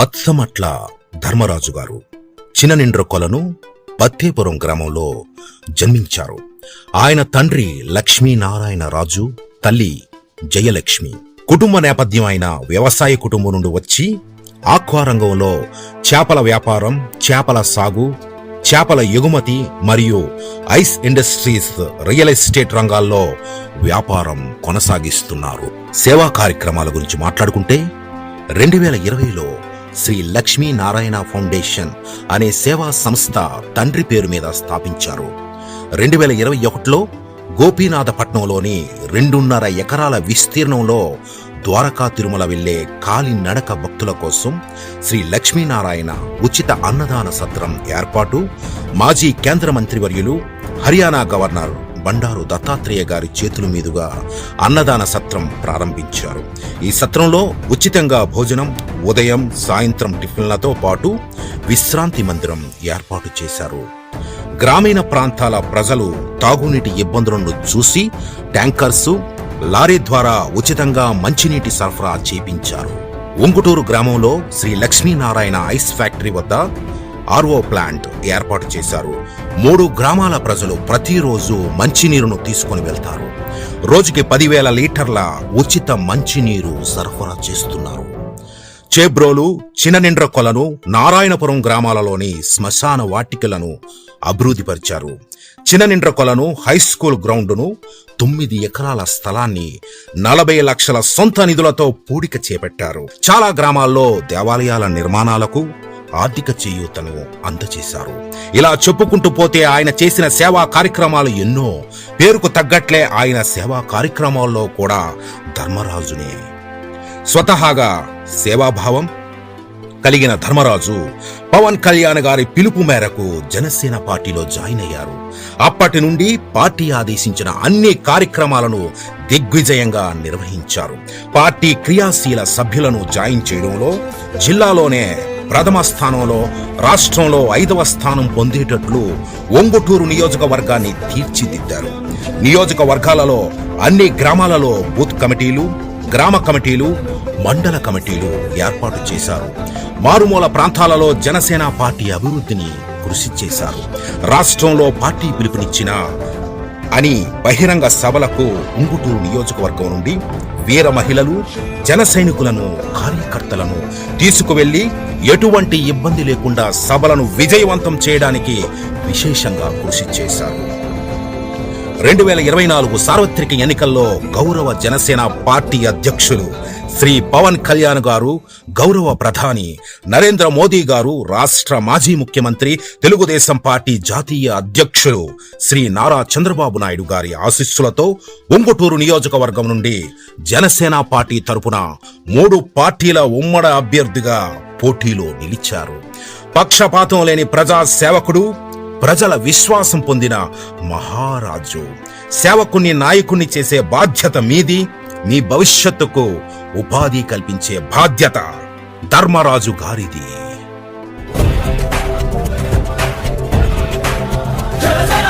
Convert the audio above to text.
పత్సమట్ల ధర్మరాజు గారు చిననిండ్రకొలను పత్తేపురం గ్రామంలో జన్మించారు. ఆయన తండ్రి లక్ష్మీనారాయణ రాజు, తల్లి జయలక్ష్మి. కుటుంబ నేపథ్యం అయిన వ్యవసాయ కుటుంబం నుండి వచ్చి ఆక్వా రంగంలో చేపల వ్యాపారం, చేపల సాగు, చేపల ఎగుమతి మరియు ఐస్ ఇండస్ట్రీస్, రియల్ ఎస్టేట్ రంగాల్లో వ్యాపారం కొనసాగిస్తున్నారు. సేవా కార్యక్రమాల గురించి మాట్లాడుకుంటే 2020లో శ్రీ లక్ష్మీనారాయణ ఫౌండేషన్ అనే సేవా సంస్థ తండ్రి పేరు మీద స్థాపించారు. 2021లో గోపీనాథపట్నంలోని 2.5 ఎకరాల విస్తీర్ణంలో ద్వారకా తిరుమల వెళ్లే కాలినడక భక్తుల కోసం శ్రీ లక్ష్మీనారాయణ ఉచిత అన్నదాన సత్రం ఏర్పాటు మాజీ కేంద్ర మంత్రివర్యులు, హర్యానా గవర్నర్ బండారు దత్తాత్రేయ గారి చేతుల మీదుగా అన్నదాన సత్రం ప్రారంభించారు. ఈ సత్రంలో ఉచితంగా భోజనం, ఉదయం సాయంత్రం టిఫిన్లతో పాటు విశ్రాంతి మందిరం ఏర్పాటు చేశారు. గ్రామీణ ప్రాంతాల ప్రజలు తాగునీటి ఇబ్బందులను చూసి ట్యాంకర్సు, లారీ ద్వారా ఉచితంగా మంచినీటి సరఫరా చేపించారు. ఉంగుటూరు గ్రామంలో శ్రీ లక్ష్మీనారాయణ ఐస్ ఫ్యాక్టరీ వద్ద ఆర్ఓ ప్లాంట్ ఏర్పాటు చేశారు. 3 గ్రామాల ప్రజలు ప్రతిరోజు మంచినీరును తీసుకుని వెళ్తారు. రోజుకి 10,000 లీటర్ల ఉచిత మంచినీరు సరఫరా చేస్తున్నారు. చేబ్రోలు, చిననిండ్రకొలను, నారాయణపురం గ్రామాలలోని శ్మశాన వాటికలను అభివృద్ధిపరిచారు. చిననిండ్రకొలను హైస్కూల్ గ్రౌండును, 9 ఎకరాల స్థలాన్ని 40 లక్షల సొంత నిధులతో పూడిక చేపట్టారు. చాలా గ్రామాల్లో దేవాలయాల నిర్మాణాలకు ఆర్థిక చేయూతను అందజేశారు. ఇలా చెప్పుకుంటూ పోతే ఆయన చేసిన సేవా కార్యక్రమాలు ఎన్నో. పేరుకు తగ్గట్లే ఆయన సేవా కార్యక్రమాల్లో కూడా ధర్మరాజునే. స్వతహాగా సేవాభావం కలిగిన ధర్మరాజు పవన్ కళ్యాణ్ గారి పిలుపు మేరకు జనసేన పార్టీలో జాయిన్ అయ్యారు. అప్పటి నుండి పార్టీ ఆదేశించిన అన్ని కార్యక్రమాలను దిగ్విజయంగా నిర్వహించారు. పార్టీ క్రియాశీల సభ్యులను జాయిన్ చేయడంలో జిల్లాలోనే ప్రథమ స్థానంలో, రాష్ట్రంలో 5వ స్థానం పొందేటట్లు ఒంగుటూరు నియోజకవర్గాన్ని తీర్చిదిద్దారు. నియోజకవర్గాలలో అన్ని గ్రామాలలో బూత్ కమిటీలు, గ్రామ కమిటీలు, మండల కమిటీలు ఏర్పాటు చేశారు. మారుమూల ప్రాంతాలలో జనసేన పార్టీ అభివృద్ధిని కృషి చేశారు. రాష్ట్రంలో పార్టీ పిలుపునిచ్చిన అని బహిరంగ సభలకు ఉంగుటూరు నియోజకవర్గం నుండి వీర మహిళలు, జన సైనికులను, కార్యకర్తలను తీసుకువెళ్లి ఎటువంటి ఇబ్బంది లేకుండా సభలను విజయవంతం చేయడానికి విశేషంగా కృషి చేశారు. 2024 సార్వత్రిక ఎన్నికల్లో గౌరవ జనసేన పార్టీ అధ్యక్షులు శ్రీ పవన్ కళ్యాణ్ గారు, గౌరవ ప్రధాని నరేంద్ర మోదీ గారు, రాష్ట్ర మాజీ ముఖ్యమంత్రి, తెలుగుదేశం పార్టీ జాతీయ అధ్యక్షులు శ్రీ నారా చంద్రబాబు నాయుడు గారి ఆశీస్సులతో ఉంగుటూరు నియోజకవర్గం నుండి జనసేన పార్టీ తరపున 3 పార్టీల ఉమ్మడి అభ్యర్థిగా పోటీలో నిలిచారు. పక్షపాతం లేని ప్రజా సేవకుడు, ప్రజల విశ్వాసం పొందిన మహారాజు. సేవకుణ్ణి నాయకుణ్ణి చేసే బాధ్యత మీది. మీ భవిష్యత్తుకు ఉపాధి కల్పించే బాధ్యత ధర్మరాజు గారిది.